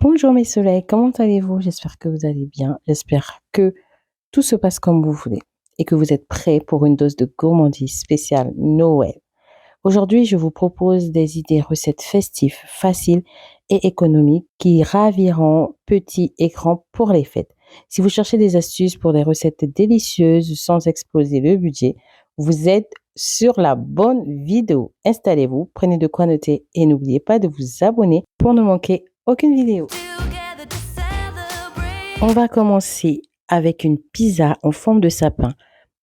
Bonjour mes soleils, comment allez-vous? J'espère que vous allez bien. J'espère que tout se passe comme vous voulez et que vous êtes prêts pour une dose de gourmandise spéciale Noël. Aujourd'hui, je vous propose des idées recettes festives, faciles et économiques qui raviront petits et grands pour les fêtes. Si vous cherchez des astuces pour des recettes délicieuses sans exploser le budget, vous êtes sur la bonne vidéo. Installez-vous, prenez de quoi noter et n'oubliez pas de vous abonner pour ne manquer aucune vidéo. On va commencer avec une pizza en forme de sapin,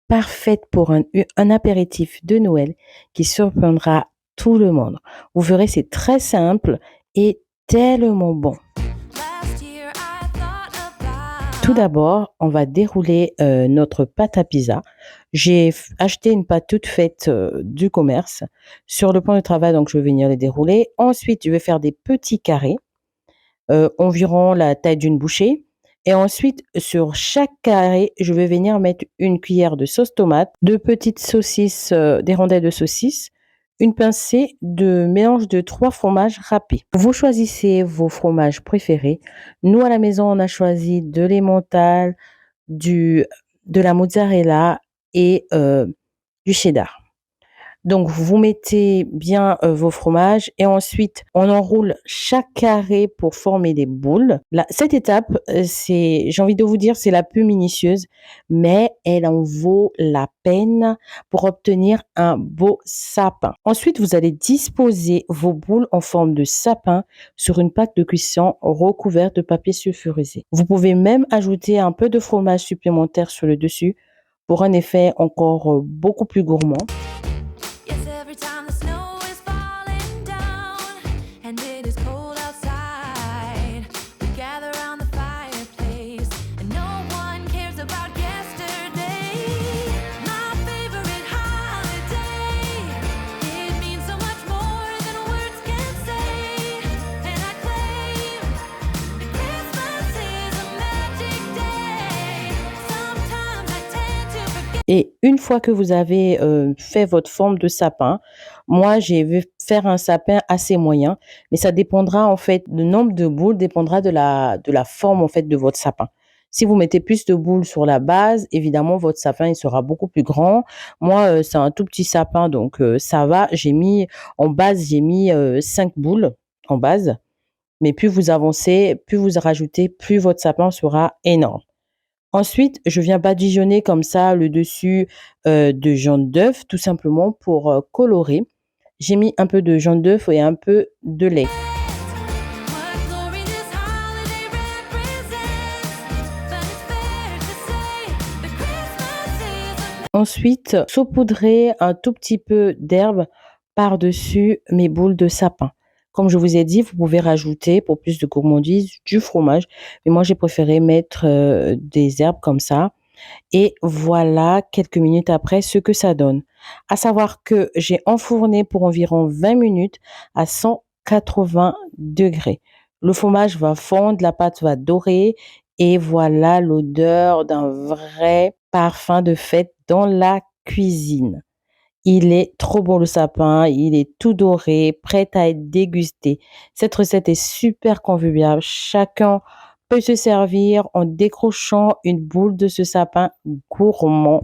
parfaite pour un apéritif de Noël qui surprendra tout le monde. Vous verrez, c'est très simple et tellement bon. Tout d'abord, on va dérouler notre pâte à pizza. J'ai acheté une pâte toute faite du commerce. Sur le plan de travail, donc je vais venir les dérouler. Ensuite, je vais faire des petits carrés, environ la taille d'une bouchée. Et ensuite, sur chaque carré, je vais venir mettre une cuillère de sauce tomate, deux petites saucisses, des rondelles de saucisses, une pincée de mélange de 3 fromages râpés. Vous choisissez vos fromages préférés. Nous, à la maison, on a choisi de l'emmental, de la mozzarella et du cheddar. Donc, vous mettez bien vos fromages et ensuite, on enroule chaque carré pour former des boules. Cette étape, j'ai envie de vous dire, c'est la plus minutieuse, mais elle en vaut la peine pour obtenir un beau sapin. Ensuite, vous allez disposer vos boules en forme de sapin sur une pâte de cuisson recouverte de papier sulfurisé. Vous pouvez même ajouter un peu de fromage supplémentaire sur le dessus pour un effet encore beaucoup plus gourmand. Et une fois que vous avez fait votre forme de sapin, moi j'ai vu faire un sapin assez moyen, mais ça dépendra en fait, le nombre de boules dépendra de la forme en fait de votre sapin. Si vous mettez plus de boules sur la base, évidemment votre sapin il sera beaucoup plus grand. Moi c'est un tout petit sapin donc ça va. En base j'ai mis 5 boules en base, mais plus vous avancez, plus vous rajoutez, plus votre sapin sera énorme. Ensuite, je viens badigeonner comme ça le dessus de jaune d'œuf, tout simplement pour colorer. J'ai mis un peu de jaune d'œuf et un peu de lait. Ensuite, saupoudrer un tout petit peu d'herbe par-dessus mes boules de sapin. Comme je vous ai dit, vous pouvez rajouter pour plus de gourmandise du fromage, mais moi j'ai préféré mettre des herbes comme ça. Et voilà quelques minutes après ce que ça donne. À savoir que j'ai enfourné pour environ 20 minutes à 180 degrés. Le fromage va fondre, la pâte va dorer et voilà l'odeur d'un vrai parfum de fête dans la cuisine. Il est trop bon le sapin, il est tout doré, prêt à être dégusté. Cette recette est super conviviale. Chacun peut se servir en décrochant une boule de ce sapin gourmand.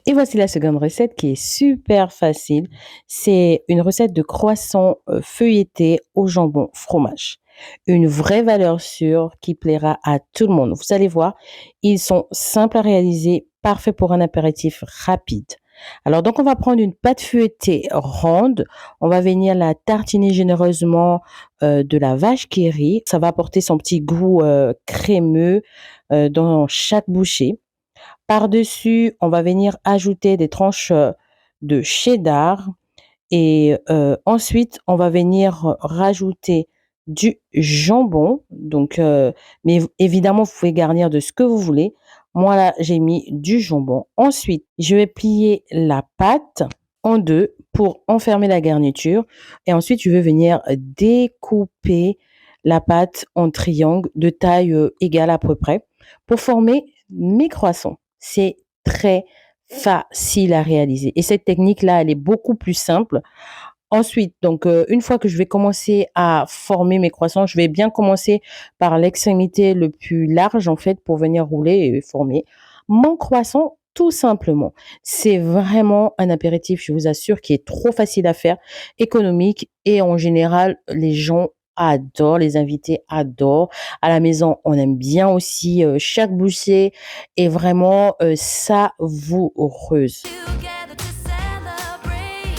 Et voici la seconde recette qui est super facile. C'est une recette de croissant feuilleté au jambon fromage. Une vraie valeur sûre qui plaira à tout le monde. Vous allez voir, ils sont simples à réaliser, parfaits pour un apéritif rapide. Alors donc on va prendre une pâte feuilletée ronde, on va venir la tartiner généreusement de la vache qui rit. Ça va apporter son petit goût crémeux dans chaque bouchée. Par-dessus, on va venir ajouter des tranches de cheddar et ensuite, on va venir rajouter du jambon. Donc, mais évidemment, vous pouvez garnir de ce que vous voulez. Moi là, j'ai mis du jambon. Ensuite, je vais plier la pâte en deux pour enfermer la garniture. Et ensuite, je vais venir découper la pâte en triangle de taille égale à peu près pour former mes croissants. C'est très facile à réaliser. Et cette technique-là, elle est beaucoup plus simple. Ensuite, donc, une fois que je vais commencer à former mes croissants, je vais bien commencer par l'extrémité le plus large, en fait, pour venir rouler et former mon croissant, tout simplement. C'est vraiment un apéritif, je vous assure, qui est trop facile à faire, économique et en général, les gens adorent, les invités adorent. À la maison, on aime bien aussi, chaque bouchée est vraiment, savoureuse. Together to celebrate.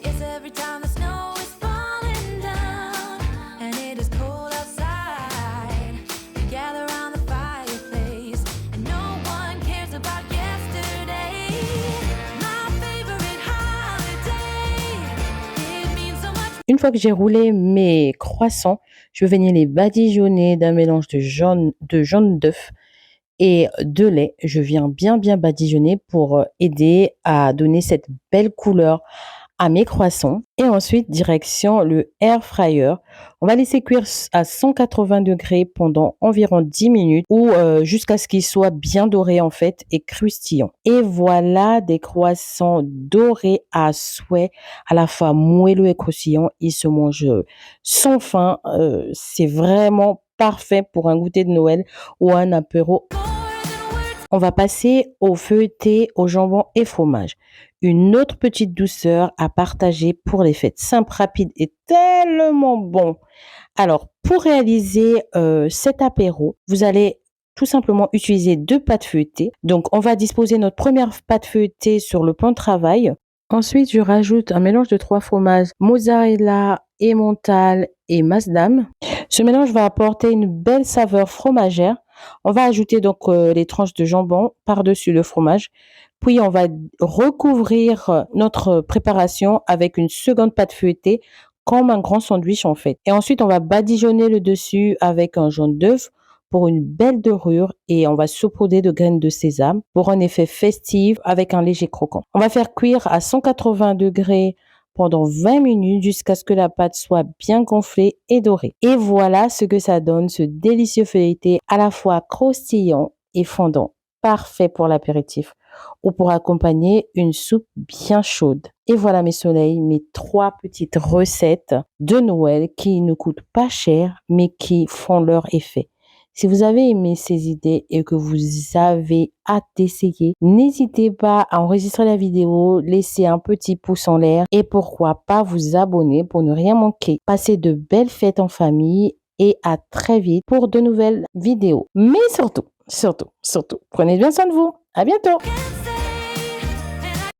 Yes, every time the snow is falling down and it is cold outside, we gather around the fireplace and no one cares about yesterday. My favorite holiday. It means so much. Une fois que j'ai roulé mes croissants, je vais venir les badigeonner d'un mélange de jaune d'œuf et de lait. Je viens bien badigeonner pour aider à donner cette belle couleur à mes croissants. Et ensuite, direction le air fryer. On va laisser cuire à 180 degrés pendant environ 10 minutes ou jusqu'à ce qu'ils soient bien dorés en fait et croustillants. Et voilà des croissants dorés à souhait, à la fois moelleux et croustillants. Ils se mangent sans faim. C'est vraiment parfait pour un goûter de Noël ou un apéro. On va passer au feuilleté au jambon et fromage. Une autre petite douceur à partager pour les fêtes. Simple, rapide et tellement bon. Alors, pour réaliser cet apéro, vous allez tout simplement utiliser 2 pâtes feuilletées. Donc, on va disposer notre première pâte feuilletée sur le plan de travail. Ensuite, je rajoute un mélange de 3 fromages, mozzarella, emmental et masdam. Ce mélange va apporter une belle saveur fromagère. On va ajouter donc les tranches de jambon par-dessus le fromage. Puis, on va recouvrir notre préparation avec une seconde pâte feuilletée comme un grand sandwich en fait. Et ensuite, on va badigeonner le dessus avec un jaune d'œuf pour une belle dorure et on va saupoudrer de graines de sésame pour un effet festif avec un léger croquant. On va faire cuire à 180 degrés pendant 20 minutes jusqu'à ce que la pâte soit bien gonflée et dorée. Et voilà ce que ça donne, ce délicieux feuilleté à la fois croustillant et fondant. Parfait pour l'apéritif ou pour accompagner une soupe bien chaude. Et voilà mes soleils, mes 3 petites recettes de Noël qui ne coûtent pas cher mais qui font leur effet. Si vous avez aimé ces idées et que vous avez hâte d'essayer, n'hésitez pas à enregistrer la vidéo, laisser un petit pouce en l'air et pourquoi pas vous abonner pour ne rien manquer. Passez de belles fêtes en famille et à très vite pour de nouvelles vidéos. Mais surtout, prenez bien soin de vous. À bientôt!